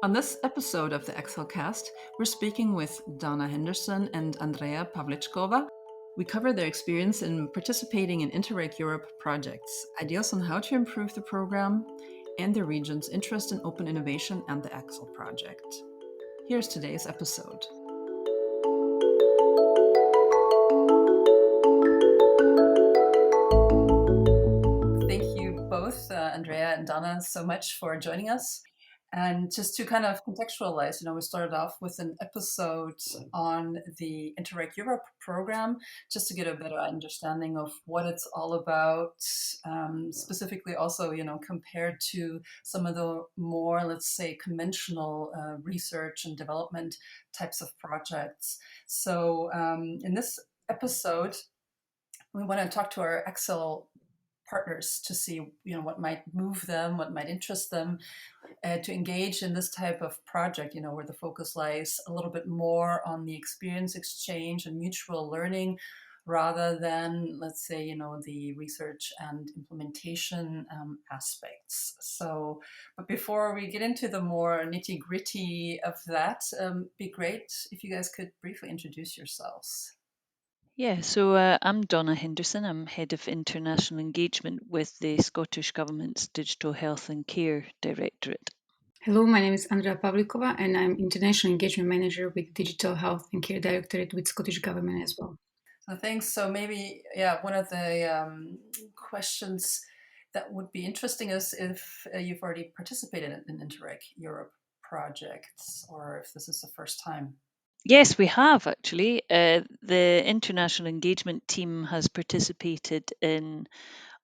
On this episode of the ACSELL cast, we're speaking with Donna Henderson and Andrea Pavlickova. We cover their experience in participating in Interreg Europe projects, ideas on how to improve the program, and the region's interest in open innovation and the ACSELL project. Here's today's episode. Thank you both, Andrea and Donna, so much for joining us. And just to kind of contextualize, we started off with an episode on the Interreg Europe program, just to get a better understanding of what it's all about, specifically also, compared to some of the more, let's say, conventional research and development types of projects. So in this episode, we want to talk to our ACSELL partners to see what might move them, what might interest them, to engage in this type of project, where the focus lies a little bit more on the experience exchange and mutual learning rather than, let's say, the research and implementation aspects. So, but before we get into the more nitty gritty of that, be great if you guys could briefly introduce yourselves. Yeah, so I'm Donna Henderson. I'm Head of International Engagement with the Scottish Government's Digital Health and Care Directorate. Hello, my name is Andrea Pavlickova, and I'm International Engagement Manager with Digital Health and Care Directorate with Scottish Government as well. Thanks. So maybe, one of the questions that would be interesting is if you've already participated in Interreg Europe projects, or if this is the first time. Yes, we have actually. The international engagement team has participated in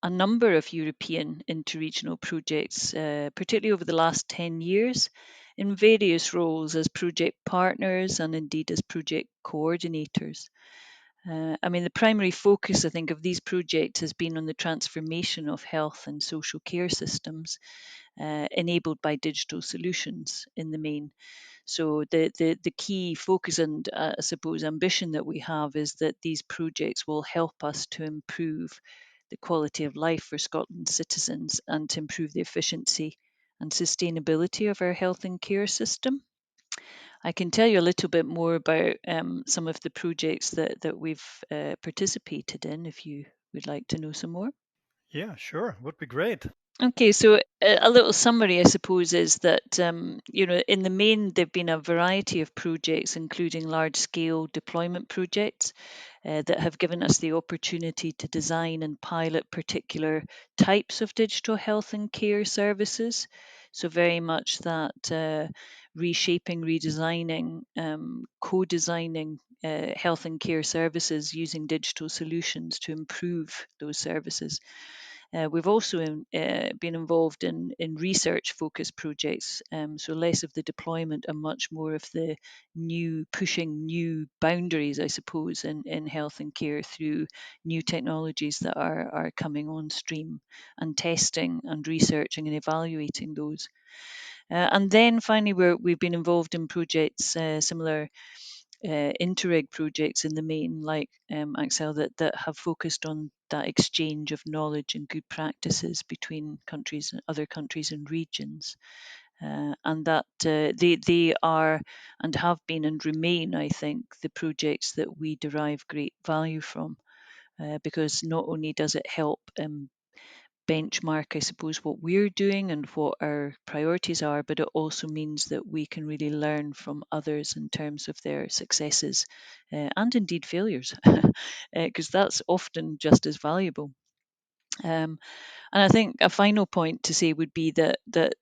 a number of European interregional projects, particularly over the last 10 years, in various roles as project partners and indeed as project coordinators. The primary focus, I think, of these projects has been on the transformation of health and social care systems enabled by digital solutions in the main. So the key focus and I suppose ambition that we have is that these projects will help us to improve the quality of life for Scotland's citizens and to improve the efficiency and sustainability of our health and care system. I can tell you a little bit more about some of the projects that we've participated in if you would like to know some more. Yeah, sure. Would be great. Okay, so a little summary, I suppose, is that in the main there've been a variety of projects, including large-scale deployment projects, that have given us the opportunity to design and pilot particular types of digital health and care services. So very much that reshaping, redesigning, co-designing health and care services using digital solutions to improve those services. We've also been involved in research focused projects, so less of the deployment and much more of the pushing new boundaries, I suppose, in health and care through new technologies that are coming on stream and testing and researching and evaluating those. And then finally, we've been involved in projects similar Interreg projects in the main, like ACSELL, that have focused on that exchange of knowledge and good practices between countries and other countries and regions. And that they are and have been and remain, I think, the projects that we derive great value from, because not only does it help benchmark, I suppose, what we're doing and what our priorities are, but it also means that we can really learn from others in terms of their successes and indeed failures, because that's often just as valuable. And I think a final point to say would be that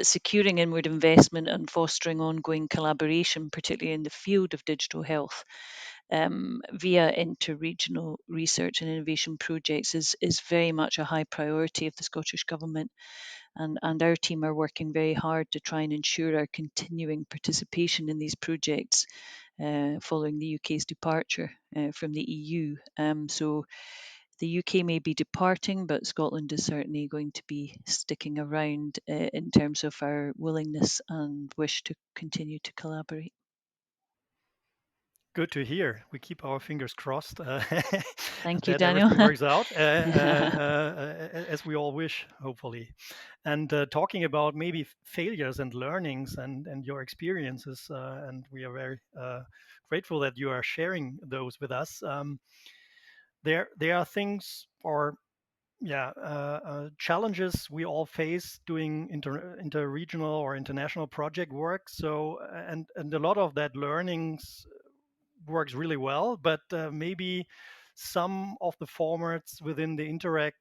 securing inward investment and fostering ongoing collaboration, particularly in the field of digital health, via interregional research and innovation projects is very much a high priority of the Scottish Government. And our team are working very hard to try and ensure our continuing participation in these projects following the UK's departure from the EU. So the UK may be departing, but Scotland is certainly going to be sticking around in terms of our willingness and wish to continue to collaborate. good to hear. We keep our fingers crossed Thank you, that Daniel. everything works out as we all wish, hopefully. And talking about maybe failures and learnings and your experiences, and we are very grateful that you are sharing those with us. There are things or challenges we all face doing interregional or international project work. So and a lot of that learnings works really well, but maybe some of the formats within the Interreg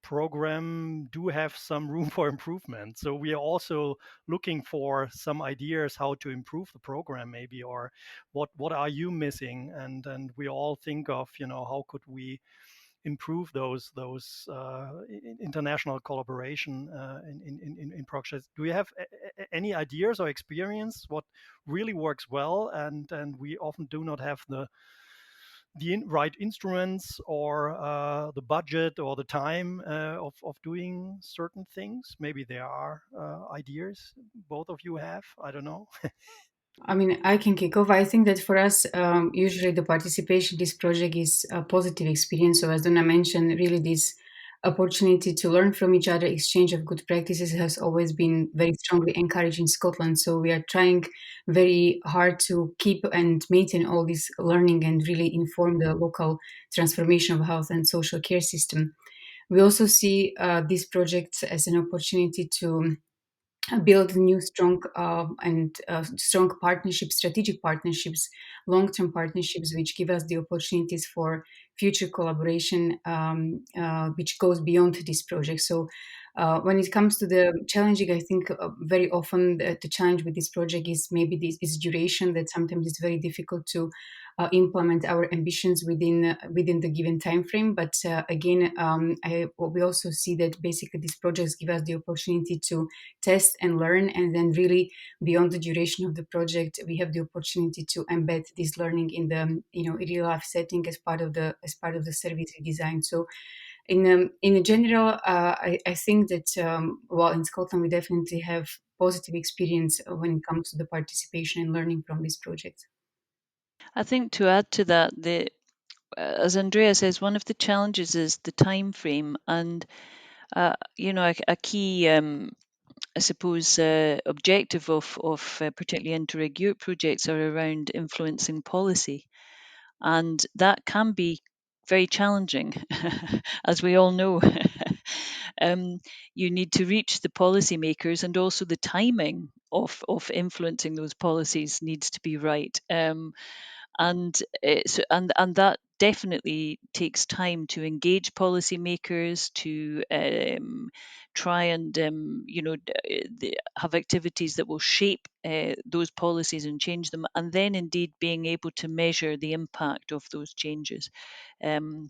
program do have some room for improvement. So we are also looking for some ideas how to improve the program, maybe, or what are you missing? And we all think of, how could we improve those international collaboration in projects. Do you have any ideas or experience what really works well, and we often do not have the right instruments or the budget or the time of doing certain things? Maybe there are ideas both of you have. I don't know. I mean, I can kick off. I think that for us, usually the participation in this project is a positive experience. So, as Donna mentioned, really this opportunity to learn from each other, exchange of good practices has always been very strongly encouraged in Scotland. So, we are trying very hard to keep and maintain all this learning and really inform the local transformation of health and social care system. We also see these projects as an opportunity to build new strong partnerships, strategic partnerships, long-term partnerships, which give us the opportunities for future collaboration, which goes beyond this project. So when it comes to the challenging, I think very often the challenge with this project is maybe this is duration, that sometimes it's very difficult to implement our ambitions within the given time frame. But again, we also see that basically these projects give us the opportunity to test and learn, and then really beyond the duration of the project, we have the opportunity to embed this learning in the real life setting as part of the service we design. So in general, I think that while in Scotland we definitely have positive experience when it comes to the participation and learning from this project. I think to add to that, as Andrea says, one of the challenges is the time frame, and a key, I suppose, objective of particularly Interreg Europe projects are around influencing policy, and that can be very challenging, as we all know. You need to reach the policymakers, and also the timing of influencing those policies needs to be right. And that definitely takes time to engage policymakers, to try and have activities that will shape those policies and change them, and then indeed being able to measure the impact of those changes. And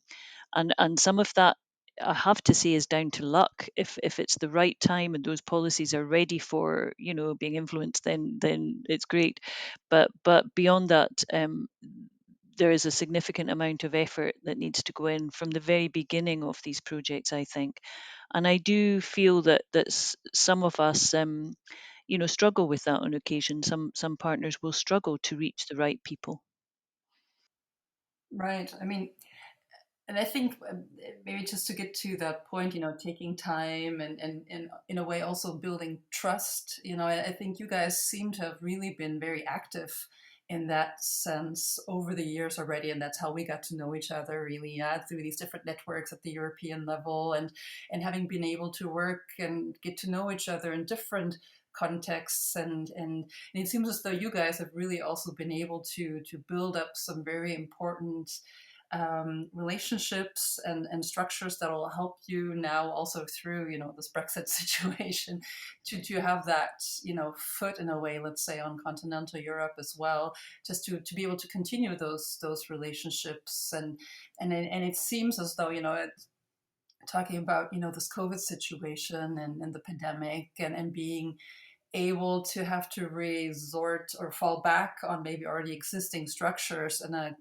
some of that, I have to say, is down to luck. If it's the right time and those policies are ready for being influenced, then it's great. But beyond that, there is a significant amount of effort that needs to go in from the very beginning of these projects, I think. And I do feel that some of us, struggle with that on occasion. Some partners will struggle to reach the right people. Right. I mean, and I think maybe just to get to that point, taking time and in a way also building trust, I think you guys seem to have really been very active in that sense over the years already. And that's how we got to know each other really, through these different networks at the European level, and having been able to work and get to know each other in different contexts. And it seems as though you guys have really also been able to build up some very important relationships and structures that will help you now also through this Brexit situation to have that foot in a way, let's say, on continental Europe as well, just to be able to continue those relationships. And it seems as though talking about this COVID situation and the pandemic, and being able to have to resort or fall back on maybe already existing structures in a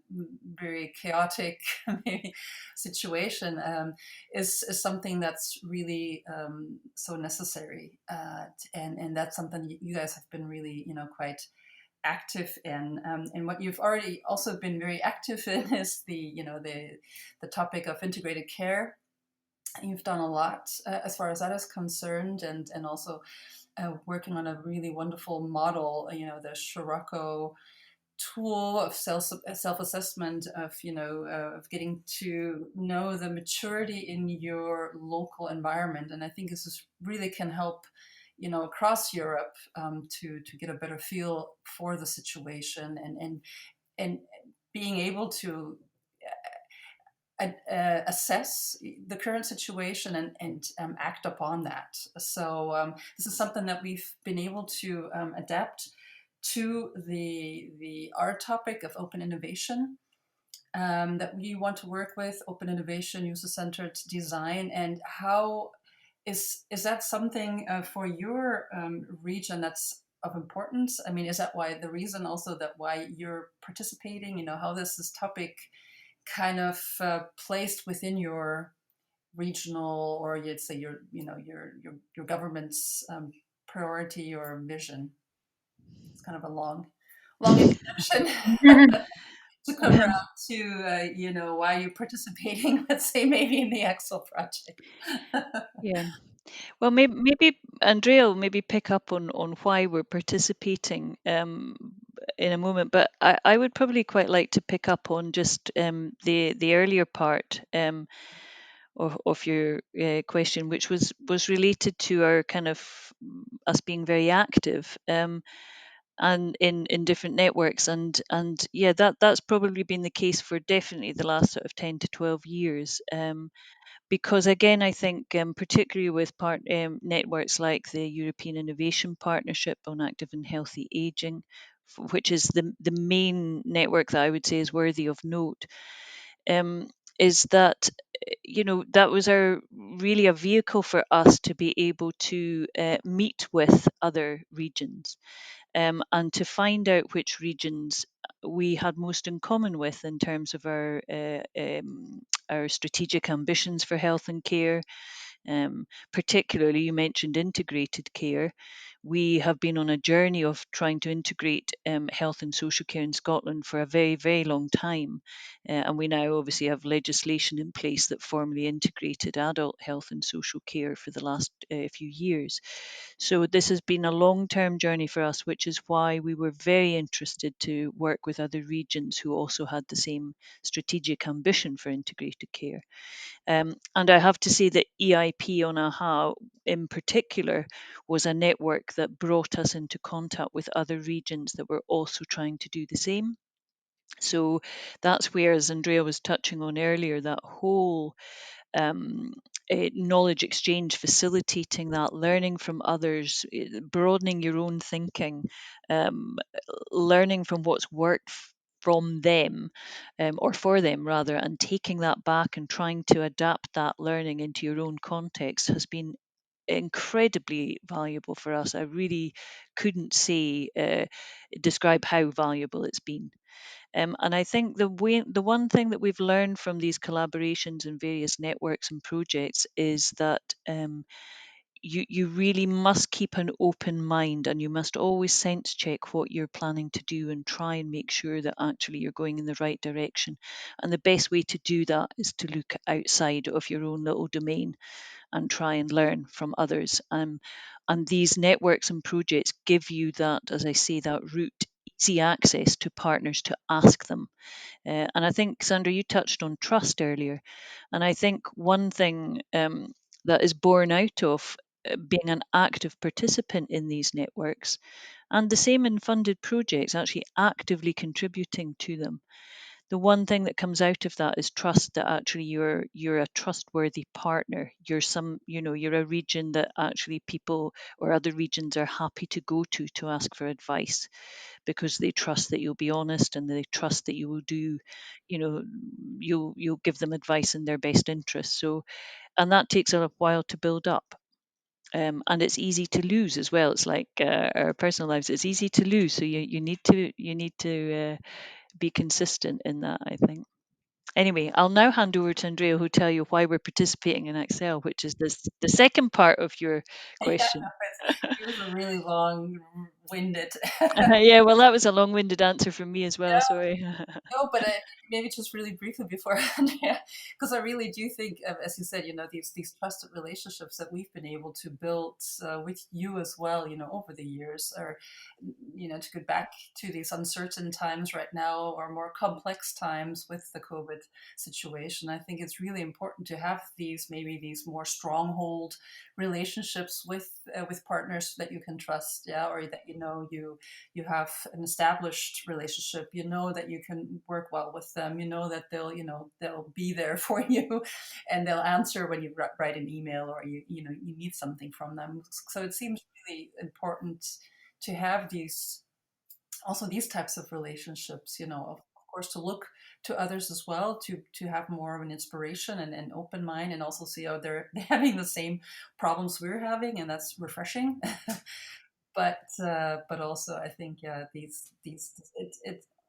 very chaotic maybe situation, is something that's really so necessary, and that's something you guys have been really quite active in. And what you've already also been very active in is the topic of integrated care. You've done a lot as far as that is concerned, and also working on a really wonderful model, the Scirocco tool of self-assessment of of getting to know the maturity in your local environment. And I think this is really can help across Europe, to get a better feel for the situation, and being able to assess the current situation, and act upon that. So this is something that we've been able to adapt to the our topic of open innovation, that we want to work with: open innovation, user-centered design. And how is that something for your region that's of importance? I mean, is that why the reason also that why you're participating? How this topic kind of placed within your regional, or you'd say your government's priority or vision? It's kind of a long introduction to come around to why you're participating. Let's say maybe in the ACSELL project. Yeah. Well, maybe Andrea will maybe pick up on why we're participating in a moment, but I would probably quite like to pick up on just the earlier part of your question, which was related to our kind of us being very active and in different networks, and yeah, that's probably been the case for definitely the last sort of 10 to 12 years. Because again, I think particularly with networks like the European Innovation Partnership on Active and Healthy Aging, which is the main network that I would say is worthy of note, is that that was really a vehicle for us to be able to meet with other regions, and to find out which regions we had most in common with in terms of our strategic ambitions for health and care. Particularly, you mentioned integrated care. We have been on a journey of trying to integrate health and social care in Scotland for a very, very long time. And we now obviously have legislation in place that formally integrated adult health and social care for the last few years. So this has been a long-term journey for us, which is why we were very interested to work with other regions who also had the same strategic ambition for integrated care. And I have to say that EIP on AHA in particular was a network that brought us into contact with other regions that were also trying to do the same. So that's where, as Andrea was touching on earlier, that whole knowledge exchange, facilitating that, learning from others, broadening your own thinking, learning from what's worked from them, or for them rather, and taking that back and trying to adapt that learning into your own context has been incredibly valuable for us. I really couldn't describe how valuable it's been. And I think the one thing that we've learned from these collaborations and various networks and projects is that you really must keep an open mind, and you must always sense check what you're planning to do and try and make sure that actually you're going in the right direction. And the best way to do that is to look outside of your own little domain and try and learn from others. And these networks and projects give you that, as I say, that route, easy access to partners to ask them. And I think, Sandra, you touched on trust earlier. And I think one thing that is born out of being an active participant in these networks, and the same in funded projects, actually actively contributing to them, the one thing that comes out of that is trust, that actually you're a trustworthy partner. You're a region that actually people or other regions are happy to go to ask for advice, because they trust that you'll be honest, and they trust that you will do, you'll give them advice in their best interest. So, and that takes a while to build up. And it's easy to lose as well. It's like our personal lives; it's easy to lose. So you need to be consistent in that, I think. Anyway, I'll now hand over to Andrea, who'll tell you why we're participating in ACSELL, which is the second part of your Yeah, question. it was a really long winded. Yeah, well, that was a long-winded answer from me as well. Sorry. No, but maybe just really briefly before Andrea, because I really do think, as you said, these trusted relationships that we've been able to build with you as well, over the years, or to go back to these uncertain times right now, or more complex times with the COVID situation. I think it's really important to have these more stronghold relationships with partners that you can trust, or that you have an established relationship, that you can work well with them, that they'll be there for you, and they'll answer when you write an email, or you need something from them. So it seems really important to have these types of relationships, of course, to look to others as well, to have more of an inspiration and an open mind, and also see how they're having the same problems we're having, and that's refreshing. But also I think, it's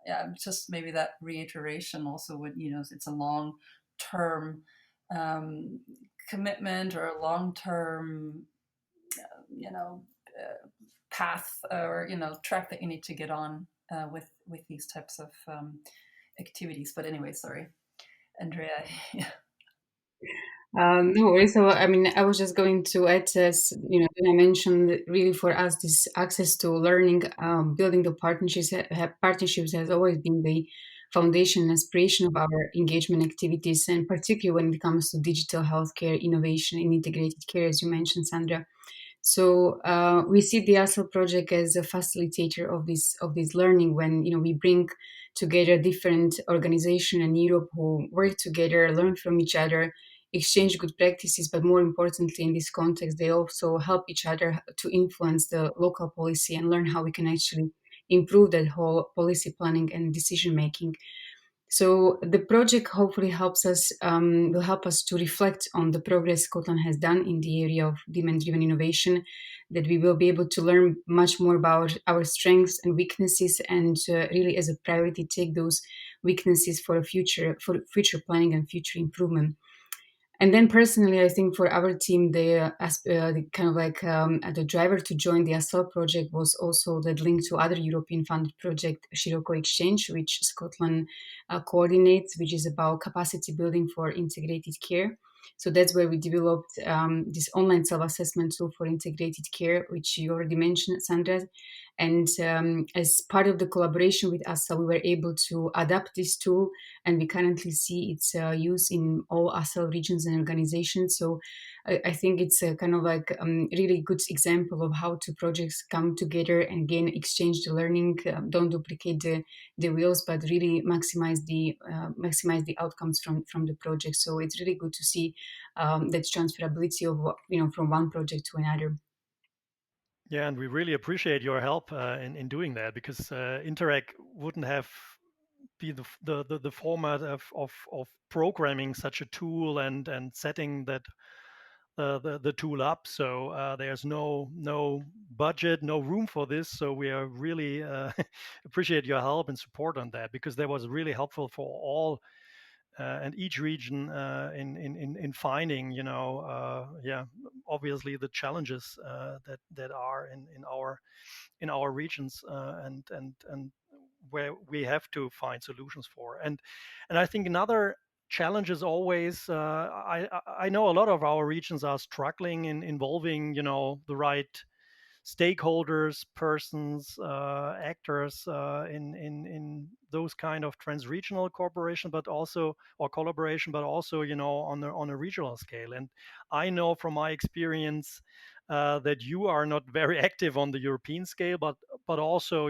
yeah, just maybe that reiteration also would, it's a long term um, commitment, or a long term you know path, or track that you need to get on with these types of activities. But anyway, sorry, Andrea. Yeah. No worries. So, I mean, I was just going to add, as I mentioned, that really for us, this access to learning, building the partnerships has always been the foundation and aspiration of our engagement activities, and particularly when it comes to digital healthcare innovation and integrated care, as you mentioned, Sandra. So we see the ACELL project as a facilitator of this learning, when we bring together different organizations in Europe who work together, learn from each other, exchange good practices, but more importantly, in this context, they also help each other to influence the local policy and learn how we can actually improve that whole policy planning and decision making. So the project hopefully will help us to reflect on the progress Scotland has done in the area of demand-driven innovation, that we will be able to learn much more about our strengths and weaknesses, and really as a priority take those weaknesses for future planning and future improvement. And then personally, I think for our team, the kind of like the driver to join the ACELL project was also the link to other European funded project, Shiroko Exchange, which Scotland coordinates, which is about capacity building for integrated care. So that's where we developed this online self-assessment tool for integrated care, which you already mentioned, Sandra. And as part of the collaboration with ASA, we were able to adapt this tool, and we currently see its use in all ASEL regions and organizations. So I think it's a kind of like really good example of how two projects come together and again exchange the learning, don't duplicate the wheels, but really maximize the outcomes from the project. So it's really good to see that transferability of from one project to another. Yeah, and we really appreciate your help in doing that, because Interreg wouldn't have be the format of programming such a tool and setting that the tool up. So there's no budget, no room for this. So we are really appreciate your help and support on that, because that was really helpful for all and each region in finding, yeah, obviously the challenges that are in our regions, and where we have to find solutions for. And I think another challenge is always, I know a lot of our regions are struggling in involving, the right stakeholders, persons, actors in those kind of transregional cooperation, but also or collaboration, but also on a regional scale. And I know from my experience that you are not very active on the European scale, but also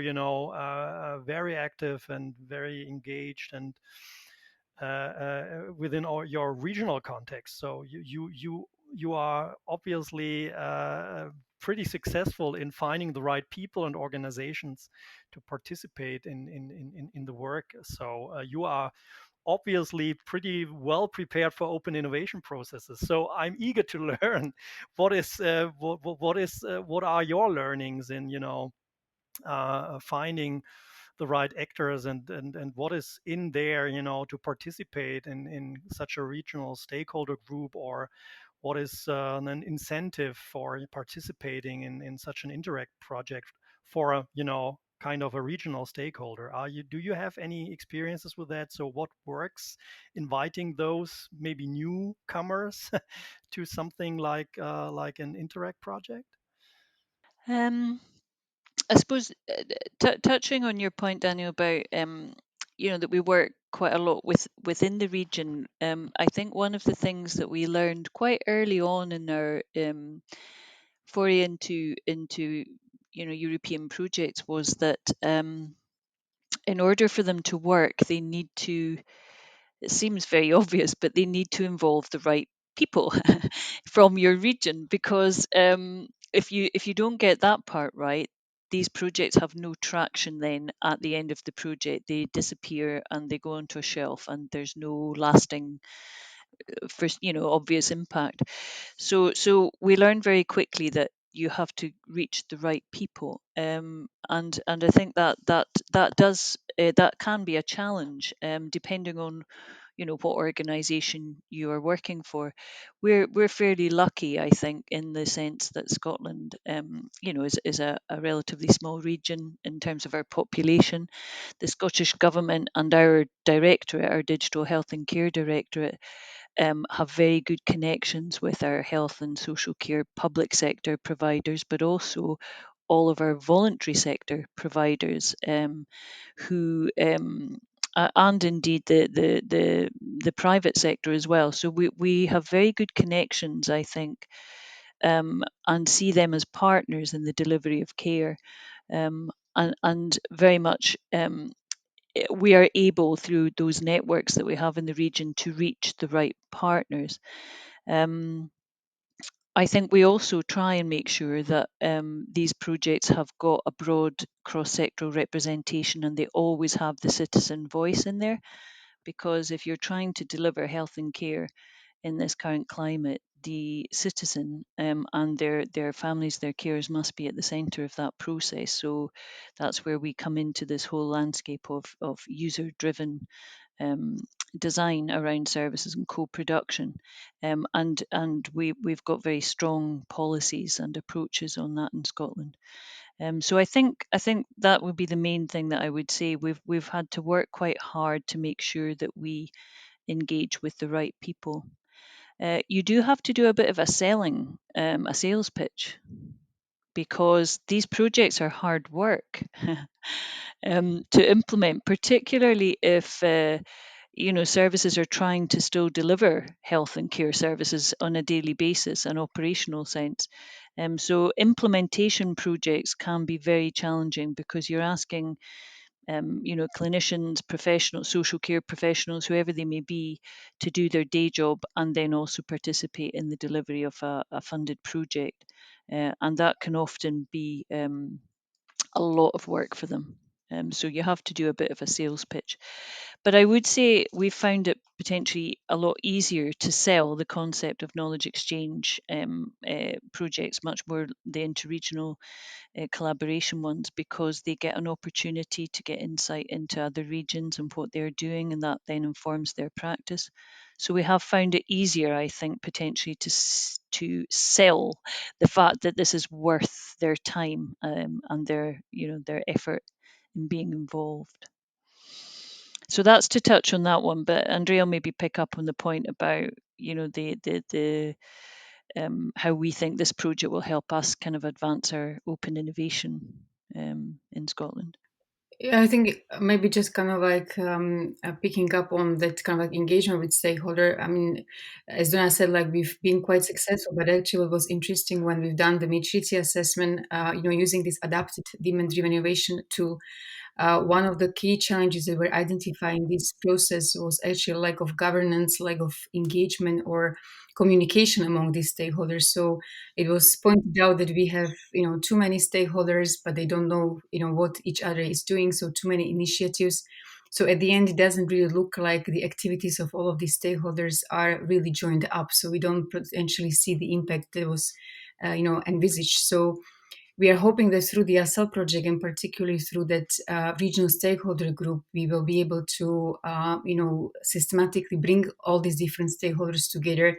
very active and very engaged and within your regional context. So you are obviously pretty successful in finding the right people and organizations to participate in the work. So you are obviously pretty well prepared for open innovation processes. So I'm eager to learn what are your learnings in finding the right actors and what is in there to participate in such a regional stakeholder group, or what is an incentive for participating in such an Interreg project for a, kind of a regional stakeholder. Do you have any experiences with that? So what works, inviting those maybe newcomers to something like an Interreg project? Um, I suppose touching on your point, Daniel, about that we work quite a lot within the region. I think one of the things that we learned quite early on in our foray into European projects was that in order for them to work, they need to. It seems very obvious, but they need to involve the right people from your region, because if you don't get that part right, these projects have no traction. Then at the end of the project, they disappear and they go onto a shelf, and there's no lasting, first, obvious impact. So we learned very quickly that you have to reach the right people, and I think that can be a challenge, depending on what organization you are working for. We're fairly lucky, I think, in the sense that Scotland is a relatively small region in terms of our population. The Scottish Government and our directorate, our Digital Health and Care Directorate, have very good connections with our health and social care public sector providers, but also all of our voluntary sector providers, and indeed the private sector as well. So we have very good connections, I think, and see them as partners in the delivery of care, and very much. We are able, through those networks that we have in the region, to reach the right partners. Um, I think we also try and make sure that these projects have got a broad cross-sectoral representation, and they always have the citizen voice in there, because if you're trying to deliver health and care in this current climate, the citizen and their families, their carers, must be at the centre of that process. So that's where we come into this whole landscape of user-driven um, design around services and co-production, and we've got very strong policies and approaches on that in Scotland. So I think that would be the main thing that I would say. We've had to work quite hard to make sure that we engage with the right people. You do have to do a bit of a sales pitch, because these projects are hard work to implement, particularly if services are trying to still deliver health and care services on a daily basis, an operational sense. So implementation projects can be very challenging, because you're asking clinicians, professionals, social care professionals, whoever they may be, to do their day job and then also participate in the delivery of a funded project. And that can often be a lot of work for them. So you have to do a bit of a sales pitch. But I would say we found it potentially a lot easier to sell the concept of knowledge exchange projects, much more the interregional collaboration ones, because they get an opportunity to get insight into other regions and what they're doing, and that then informs their practice. So we have found it easier, I think, potentially to sell the fact that this is worth their time, and their effort in being involved. So that's to touch on that one. But Andrea will maybe pick up on the point about the how we think this project will help us kind of advance our open innovation in Scotland. Yeah, I think maybe just kind of like picking up on that kind of like engagement with stakeholder. I mean, as Donna said, like we've been quite successful, but actually it was interesting when we've done the maturity assessment, using this adapted demand-driven innovation tool. One of the key challenges that we're identifying this process was actually lack of governance, lack of engagement or communication among these stakeholders. So it was pointed out that we have, too many stakeholders, but they don't know, what each other is doing. So too many initiatives. So at the end, it doesn't really look like the activities of all of these stakeholders are really joined up. So we don't potentially see the impact that was, envisaged. So we are hoping that through the ACSELL project, and particularly through that regional stakeholder group, we will be able to, systematically bring all these different stakeholders together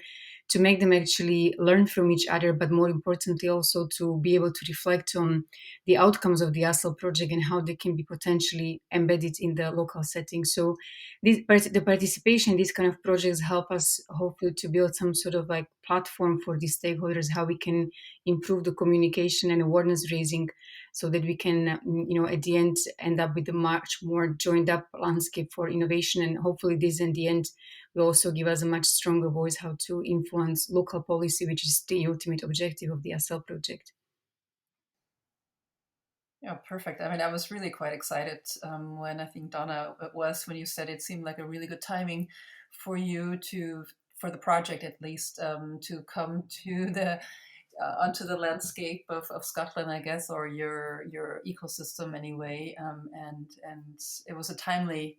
to make them actually learn from each other, but more importantly also to be able to reflect on the outcomes of the ACELL project and how they can be potentially embedded in the local setting. So the participation in these kind of projects help us hopefully to build some sort of like platform for these stakeholders, how we can improve the communication and awareness raising so that we can, at the end up with a much more joined up landscape for innovation. And hopefully this in the end will also give us a much stronger voice how to influence local policy, which is the ultimate objective of the ACELL project. Yeah, perfect. I mean, I was really quite excited when I think Donna it was when you said it seemed like a really good timing for you for the project at least to come to the onto the landscape of Scotland, I guess, or your ecosystem anyway. And it was a timely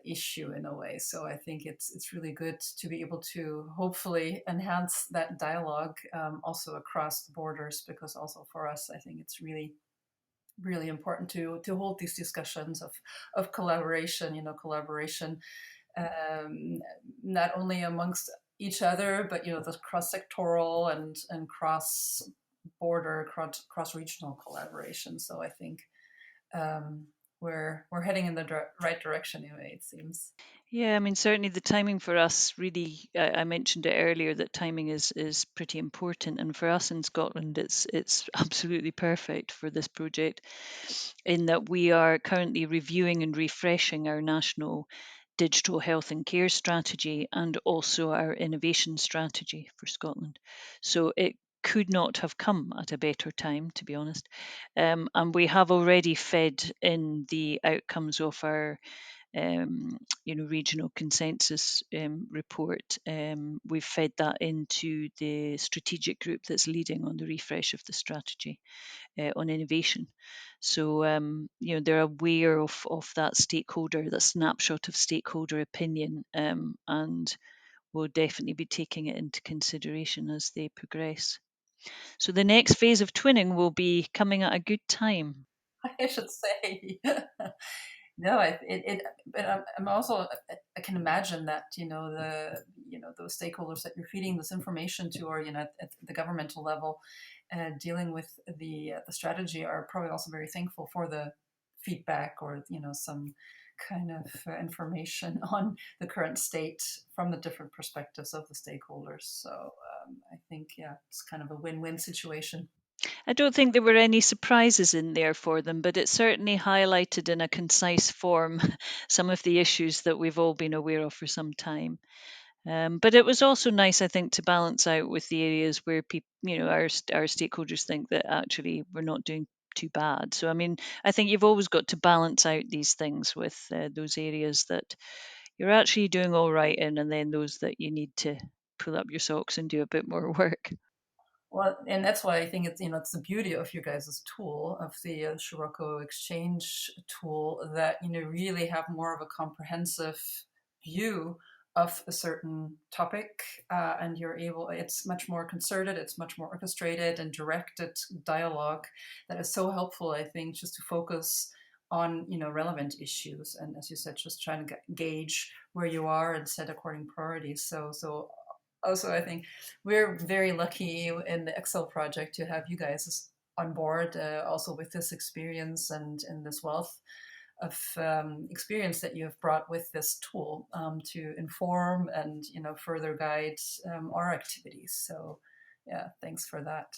issue in a way. So I think it's really good to be able to hopefully enhance that dialogue also across the borders, because also for us, I think it's really important to hold these discussions of collaboration. Collaboration not only amongst each other, but the cross-sectoral and cross-border, cross-regional collaboration. So I think we're heading in the right direction anyway, it seems. Yeah, I mean, certainly the timing for us really, I mentioned it earlier that timing is pretty important. And for us in Scotland, it's absolutely perfect for this project in that we are currently reviewing and refreshing our national digital health and care strategy and also our innovation strategy for Scotland. So it could not have come at a better time, to be honest. And we have already fed in the outcomes of our regional consensus report. We've fed that into the strategic group that's leading on the refresh of the strategy on innovation. So they're aware of that stakeholder, that snapshot of stakeholder opinion, and will definitely be taking it into consideration as they progress. So the next phase of twinning will be coming at a good time. I should say. No, but I'm also, I can imagine that those stakeholders that you're feeding this information to, or at the governmental level, dealing with the strategy, are probably also very thankful for the feedback, or some kind of information on the current state from the different perspectives of the stakeholders. So I think it's kind of a win-win situation. I don't think there were any surprises in there for them, but it certainly highlighted in a concise form some of the issues that we've all been aware of for some time. But it was also nice, I think, to balance out with the areas where people, our stakeholders think that actually we're not doing too bad. So, I mean, I think you've always got to balance out these things with those areas that you're actually doing all right in, and then those that you need to pull up your socks and do a bit more work. Well, and that's why I think it's the beauty of your guys' tool, of the Scirocco Exchange tool, that really have more of a comprehensive view of a certain topic, and it's much more concerted, it's much more orchestrated and directed dialogue that is so helpful, I think, just to focus on relevant issues, and as you said, just trying to gauge where you are and set according priorities. So also, I think we're very lucky in the ACSELL project to have you guys on board, also with this experience and this wealth of experience that you have brought with this tool to inform and further guide our activities. So, yeah, thanks for that.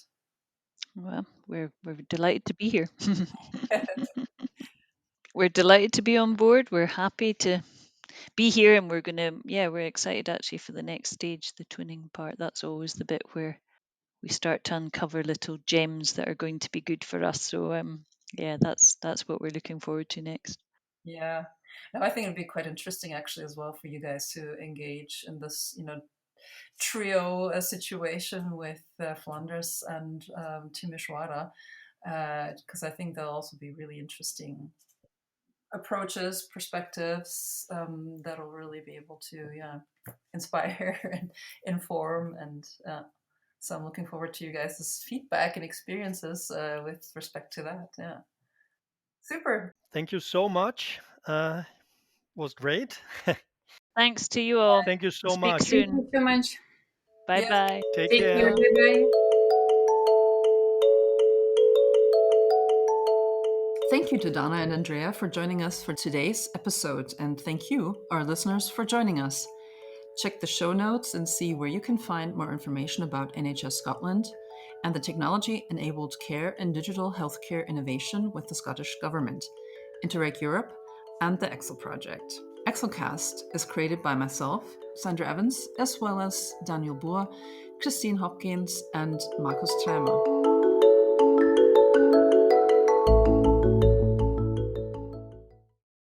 Well, we're delighted to be here. We're delighted to be on board. We're happy to be here, and we're excited actually for the next stage, the twinning part. That's always the bit where we start to uncover little gems that are going to be good for us. So that's what we're looking forward to next. Yeah, no, I think it'd be quite interesting actually as well for you guys to engage in this, trio situation with Flanders and Timisoara, because I think they'll also be really interesting approaches, perspectives that'll really be able to, inspire and inform. And so I'm looking forward to you guys' feedback and experiences with respect to that. Yeah, super. Thank you so much. Was great. Thanks to you all. Thank you so Speak much. Thank soon. you so much. Bye Yes. bye. Take Take care. care. Bye bye. Thank you to Donna and Andrea for joining us for today's episode, and thank you, our listeners, for joining us. Check the show notes and see where you can find more information about NHS Scotland and the technology-enabled care and digital healthcare innovation with the Scottish Government, Interreg Europe, and the ACSELL project. ACSELLcast is created by myself, Sandra Evans, as well as Daniel Boer, Christine Hopkins, and Markus Trämer.